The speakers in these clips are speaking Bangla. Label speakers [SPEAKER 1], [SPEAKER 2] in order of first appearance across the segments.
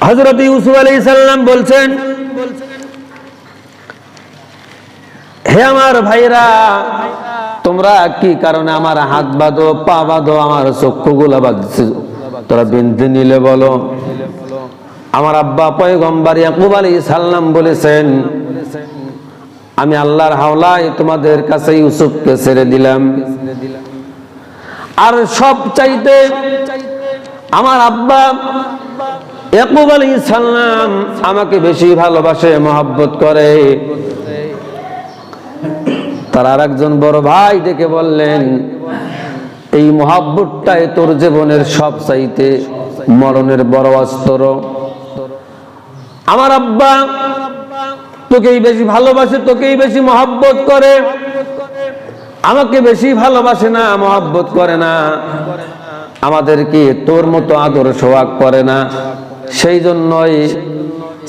[SPEAKER 1] হযরত ইউসুফ আলাইহিস সালাম বলছেন, হে আমার ভাইরা, তোমরা কি কারণে আমার হাত বাঁধো, পা বাঁধো, আমার চক্ষুগুলা বাঁধছো, তোরা বিনতে নিলে বলো। আমার আব্বা পয়গম্বর ইয়াকুব আলাইহিস সালাম বলেছেন, আমি আল্লাহর হাওলায় তোমাদের কাছে ইউসুফকে ছেড়ে দিলাম। আর সব চাইতে আমার আব্বা ইয়াকুব আলাইহিস সালাম আমাকে বেশি ভালোবাসে, মহব্বত করে। তার আরেকজন বড় ভাই ডেকে বললেন, এই মহব্বতটাই তোর জীবনের সব চাইতে মরণের বড় অস্ত্র। আমার আব্বা তোকেই বেশি ভালোবাসে, তোকেই বেশি মহব্বত করে, আমাকে বেশি ভালোবাসে না, মহব্বত করে না, আমাদেরকে তোর মতো আদর সোহাগ করে না। সেই জন্যই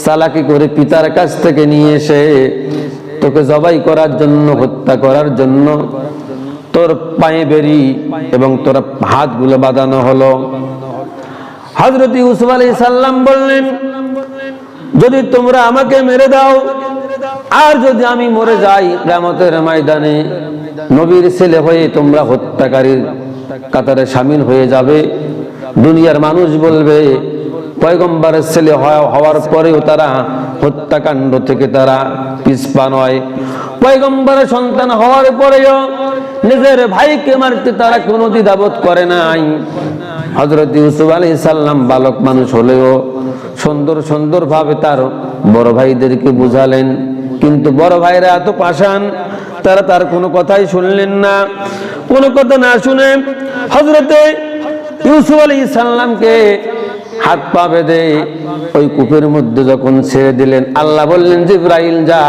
[SPEAKER 1] চালাকি করে পিতার কাছ থেকে নিয়ে এসে তোকে জবাই করার জন্য, হত্যা করার জন্য তোর পায়ে বেরি এবং তোর হাতগুলো বাঁধানো হলো। হযরত ইউসুফ আলাইহিস সালাম বললেন, যদি তোমরা আমাকে মেরে দাও আর যদি আমি মরে যাই, কিয়ামতের ময়দানে নবীর ছেলে হয়ে তোমরা হত্যাকারীর কাতারে শামিল হয়ে যাবে। দুনিয়ার মানুষ বলবে পয়গম্বরের ছেলে হওয়ার পরেও তারা হত্যাকাণ্ড থেকে তারা পিছপা নয়, পয়গম্বরের সন্তান হওয়ার পরেও নিজের ভাইকে মারতে তারা কোনো দ্বিধাবোধ করে নাই। হযরত ইউসুফ আলাইহিস সালাম বালক মানুষ হলেও সুন্দর সুন্দর ভাবে তার বড় ভাইদেরকে বুঝালেন, কিন্তু বড় ভাইরা এত পাষাণ, তারা তার কোনো কথাই শুনলেন না। কোনো কথা না শুনে হযরতে ইউসুফ আলাইহিস সালামকে হাত পা বেঁধে ওই কূপের মধ্যে যখন ছেড়ে দিলেন, আল্লাহ বললেন, জিবরাইল যা,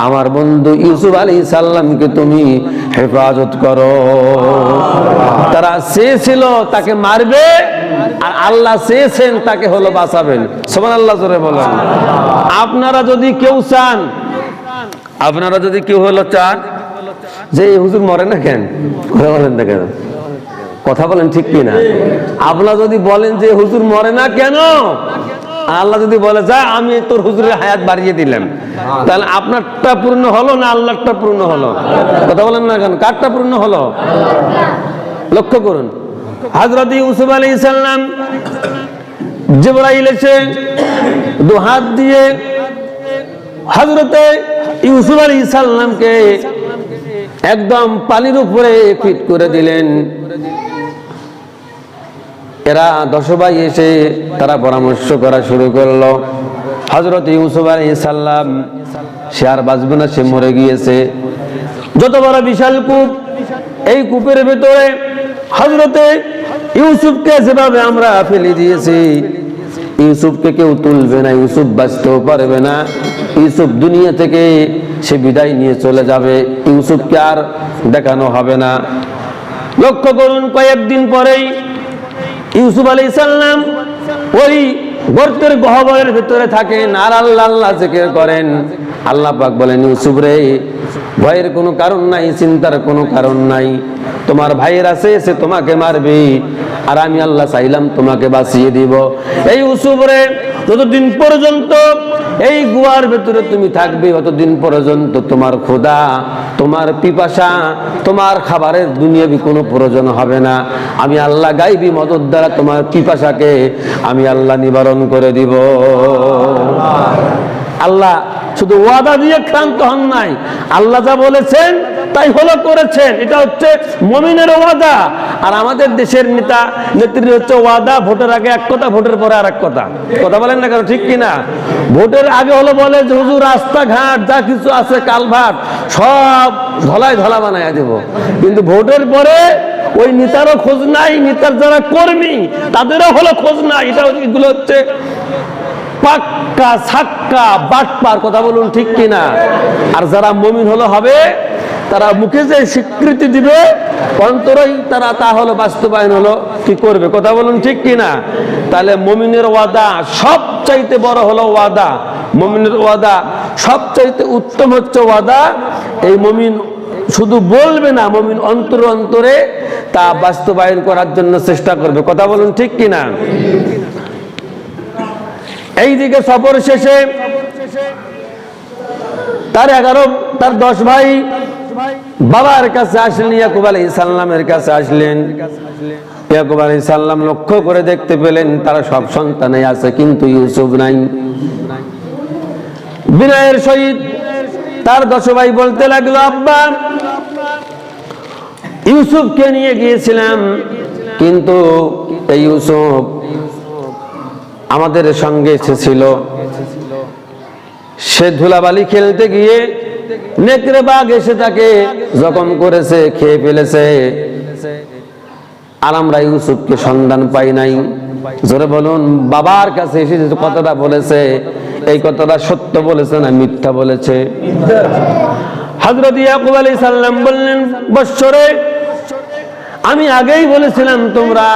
[SPEAKER 1] আমার বন্ধু ইউসুফ আলাইহিস সালামকে তুমি হেফাজত করো। তারা চেয়েছিল তাকে মারবে, আর আল্লাহ চেয়েছেন তাকে হলো বাঁচাবেন। সুবহানাল্লাহ, জোরে বলেন। আপনারা যদি কেউ চান, আপনারা যদি কেউ হলো চান যে এই হুজুর মরে না কেন, কথা বলেন না কেন, কথা বলেন ঠিক কিনা? আপনারা যদি বলেন যে হুজুর মরে না কেন, আল্লাহ যদি বলে যা আমি তোর হুজুরের হায়াত বাড়িয়ে দিলাম, তাহলে আপনারটা পূর্ণ হলো না আল্লাহরটা পূর্ণ হলো? কথা বলেন না কেন, কারটা পূর্ণ হলো? লক্ষ্য করুন, হযরত ইউসুফ আলাইহিস সালাম জিবরাইল এসে দু হাত দিয়ে হযরতে ইউসুফ আলাইহিস সালামকে একদম পানির উপরে ফিট করে দিলেন। এরা 10 ভাই এসে তারা পরামর্শ করা শুরু করলো, হযরত ইউসুফ আলাইহিস সালাম সে আর বাঁচবে না, সে মরে গিয়েছে। যত বড় বিশাল কূপ, এই কূপের ভিতরে হযরতে ইউসুফকে যেভাবে আমরা ফেলে দিয়েছি, ইউসুফকে কেউ তুলবে না, ইউসুফ বাঁচতেও পারবে না, ইউসুফ দুনিয়া থেকে সে বিদায় নিয়ে চলে যাবে, ইউসুফকে আর দেখানো হবে না। লক্ষ্য করুন, কয়েকদিন পরেই ইউসুফ আলাইহিস সালাম ওই গর্তের গহ্বরের ভিতরে থাকেন আর আল্লাহ আল্লাহ জিকির করেন। আল্লাহ পাক বলেন, ইউসুফ রে, ভয়ের কোনো কারণ নাই, চিন্তার কোনো কারণ নাই, তোমার ভাইয়ের আছে সে তোমাকে মারবে, আর আমি আল্লাহ চাইলাম তোমাকে বাঁচিয়ে দিব। এই ইউসুফ রে, যতদিন পর্যন্ত এই গুহার ভেতরে তুমি থাকবে, ততদিন পর্যন্ত তোমার ক্ষুধা, তোমার পিপাসা, তোমার খাবারের দুনিয়াবি কোনো প্রয়োজন হবে না। আমি আল্লাহ গায়বী মদত দ্বারা তোমার পিপাসাকে আমি আল্লাহ নিবারণ করে দিব। আল্লাহ শুধু ওয়াদা দিয়ে ক্লান্ত হন নাই, আল্লাহ যা বলেছেন তাই হলো করেছেন। এটা হচ্ছে মুমিনের ওয়াদা। আর আমাদের দেশের নেতা নেত্রী হচ্ছে ওয়াদা, ভোটের আগে এক কথা, ভোটের পরে আর এক কথা। কথা বলেন না কেন, ঠিক কিনা? ভোটের আগে হলো বলে যে হুজুর রাস্তাঘাট যা কিছু আছে কালভার্ট সব ধলাই ধলা বানায় দেব, কিন্তু ভোটের পরে ওই নেতারও খোঁজ নাই, নেতার যারা কর্মী তাদেরও হলো খোঁজ নাই। এগুলো হচ্ছে পাক্কা ছাক্কা বাটপার। কথা বলুন ঠিক কিনা? আর যারা মুমিন হলো হবে, তারা মুখে যে স্বীকৃতি দিবে, অন্তরেই তারা তা হলো বাস্তবায়ন হলো কি করবে। কথা বলুন ঠিক কিনা? তাহলে মুমিনের ওয়াদা সবচাইতে বড় হলো ওয়াদা, মুমিনের ওয়াদা সবচাইতে উত্তম হচ্ছে ওয়াদা। এই মুমিন শুধু বলবে না, মুমিন অন্তরে অন্তরে তা বাস্তবায়ন করার জন্য চেষ্টা করবে। কথা বলুন ঠিক কিনা? এইদিকে সফর শেষে তার 10 ভাই বাবার কাছে আসলেন, ইয়াকুব আলাইহিস সালামের কাছে আসলেন। ইয়াকুব আলাইহিস সালাম লক্ষ্য করে দেখতে পেলেন তারা সব সন্তানই আছে, কিন্তু ইউসুফ নাই। বিনয়ের সহিত তার 10 ভাই বলতে লাগলো, আব্বা, ইউসুফকে নিয়ে গিয়েছিলাম, কিন্তু এই ইউসুফ আমাদের সঙ্গে এসেছিল, সে ধুলাবালি খেলতে গিয়ে নেকড়ে বাঘ এসে তাকে জখম করেছে, খেয়ে ফেলেছে, আর আমরা ইউসুফকে সন্ধান পাই নাই। জোরে বলুন, বাবার কাছে এসে যে কথাটা বলেছে, এই কথাটা সত্য বলেছে না মিথ্যা বলেছে? হযরত ইয়াকুব আলাইহিস সালাম বললেন, বৎসরে, আমি আগেই বলেছিলাম তোমরা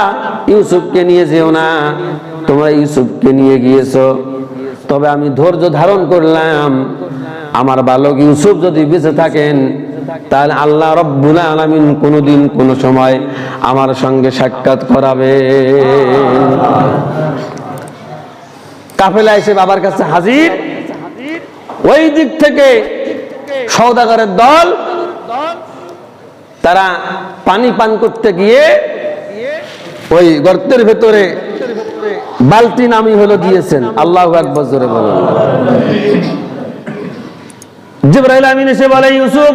[SPEAKER 1] ইউসুফকে নিয়ে যেও না, তোমরা ইউসুফকে নিয়ে গিয়েছো, তবে আমি ধৈর্য ধারণ করলাম, আমার বালক ইউসুফ যদি বেঁচে থাকেন তাহলে আল্লাহ রাব্বুল আলামিন কোনদিন কোন সময় আমার সঙ্গে সাক্ষাৎ করাবেন। কাফেলা এসে বাবার কাছে হাজির। ওই দিক থেকে সওদাগরের দল তারা পানি পান করতে গিয়ে ওই গর্তের ভেতরে বালতি নামি হলো দিয়েছেন। আল্লাহু আকবার, জোরে বলুন। জিবরাইল আমিন এসে বলে, ইউসুফ,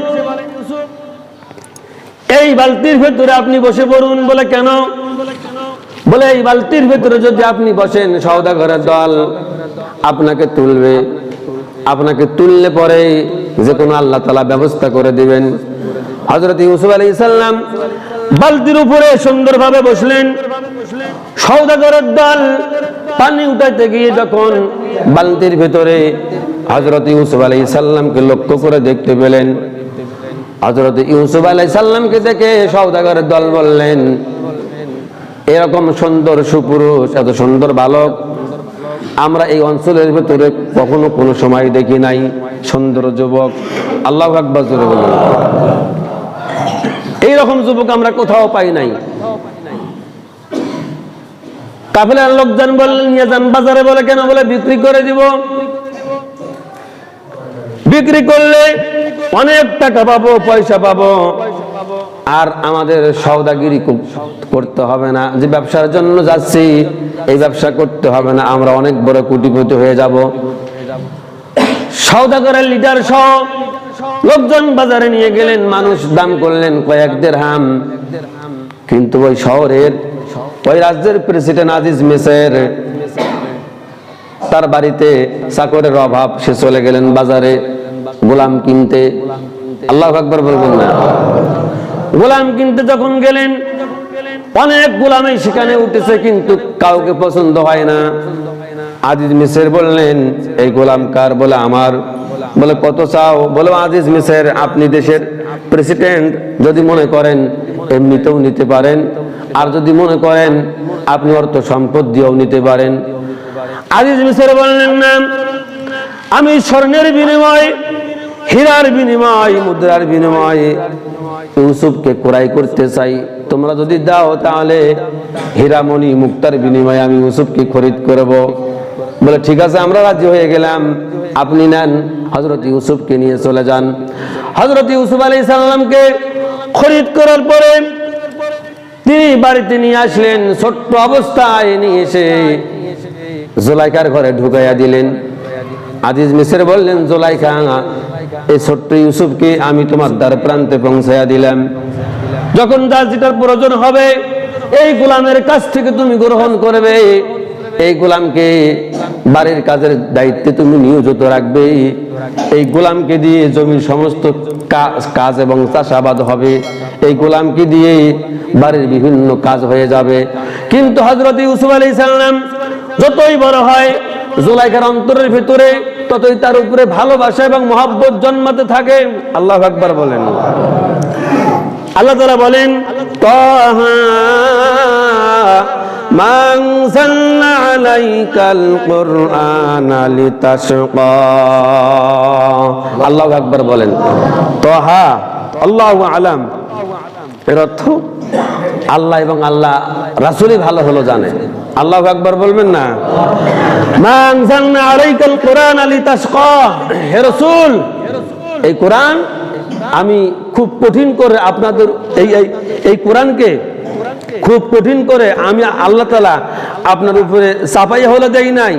[SPEAKER 1] এই বালতির ভেতরে আপনি বসে পড়ুন। বলে, কেন? বলে, এই বালতির ভেতরে যদি আপনি বসেন সওদাগরের দল আপনাকে তুলবে, আপনাকে তুললে পরে যে কোনো আল্লাহ তাআলা ব্যবস্থা করে দিবেন। হযরত ইউসুফ আলাইহিস সালাম বালতির উপরে সুন্দরভাবে বসলেন। সওদাগরের দল পানি উঠাইতে গিয়ে যখন বালতির ভেতরে হযরত ইউসুফ আলাইহিস সালামকে লক্ষ্য করে দেখতে পেলেন, হযরত ইউসুফ আলাইহিস সালামকে দেখে সওদাগরের দল বললেন, এরকম সুন্দর সুপুরুষ, এত সুন্দর বালক আমরা এই অঞ্চলের ভেতরে কখনো কোনো সময় দেখি নাই, সুন্দর যুবক। আল্লাহু আকবার, জোরে বলুন। এইরকম যুবক আমরা কোথাও পাই নাই। কাফেলার লোকজন বললেন, নিয়ে যান বাজারে। বলে, কেন? বলে, বিক্রি করে দিব, বিক্রি করলে অনেক টাকা পাবো, পয়সা পাবো, আর আমাদের সওদাগিরি করতে হবে না, যে ব্যবসার জন্য যাচ্ছি এই ব্যবসা করতে হবে না, আমরা অনেক বড় কোটিপতি হয়ে যাব। সওদাগরের লিডার সহ লোকজন বাজারে নিয়ে গেলেন, মানুষ দাম করলেন কয়েক দিরহাম। কিন্তু ওই শহরের, ওই রাজ্যের প্রেসিডেন্ট আজিজ মিসর, তার বাড়িতে চাকরের অভাব, সে চলে গেলেন বাজারে গোলাম কিনতে। আল্লাহু আকবার বলবেন না? গোলাম কিনতে যখন গেলেন, অনেক গোলামই সেখানে উঠেছে, কিন্তু কাউকে পছন্দ হয় না। আজিজ মিসর বললেন, এই গোলাম কার? বলে, আমার। বলে, কত চাও? বলে, আজিজ মিসর, আপনি দেশের প্রেসিডেন্ট, যদি মনে করেন এমনিতেও নিতে পারেন, আর যদি মনে করেন আপনি অর্থ সম্পদ দিয়েও নিতে পারেন। আজিজ মিসর বললেন, না, আমি স্বর্ণের বিনিময়, হীরার বিনিময়, মুদ্রার বিনিময় ইউসুফকে ক্রয় করতে চাই। তোমরা যদি দাও তাহলে হীরামণি মুক্তার বিনিময়ে আমি ইউসুফকে খরিদ করব। বলে, ঠিক আছে, আমরা রাজি হয়ে গেলাম, আপনি নেন। হযরত ইউসুফকে নিয়ে চলে যান। হযরত ইউসুফ আলাইহিস সালামকে খরিদ করার পরে তিনি বাড়িতে নিয়ে আসলেন। ছোট্ট অবস্থায় নিয়ে এসে জুলাইখার ঘরে ঢুকাইয়া দিলেন। আজিজ মিসর বললেন, জুলাইখা, এই ছোট্ট ইউসুফকে আমি তোমার দ্বার প্রান্তে পৌঁছাইয়া দিলাম, যখন যার যেটার প্রয়োজন হবে এই গোলামের কাছ থেকে তুমি গ্রহণ করবে, এই গোলামকে বাড়ির কাজের দায়িত্বে তুমি নিয়োজিত রাখবে, এই গোলামকে দিয়ে জমির সমস্ত কাজ এবং চাষাবাদ হবে, এই গোলামকে দিয়ে বাড়ির বিভিন্ন কাজ হয়ে যাবে। কিন্তু হযরত ইউসুফ আলাইহিস সালাম যতই বড় হয়, জুলাইখার অন্তরের ভিতরে ততই তার উপরে ভালোবাসা এবং মহব্বত জন্মাতে থাকে। আল্লাহু আকবার বলেন। আল্লাহ তাআলা বলেন, তাহা মা আনজালনা আলাইকাল কুরআনা লিতাশকা। আল্লাহু আকবার বলেন। তাহা, আল্লাহু আলাম, এর অর্থ আল্লাহ এবং আল্লাহ রাসূলই ভালো হলো জানে। আল্লাহু আকবার বলবেন না? মা আনজালনা আলাইকাল কুরআন লিতাশকা, হে রাসূল এই কোরআন আমি খুব কঠিন করে আপনাদের এই কোরআনকে খুব কঠিন করে আমি আল্লাহ তাআলা আপনার উপরে চাপাইয়া হলে দেই নাই।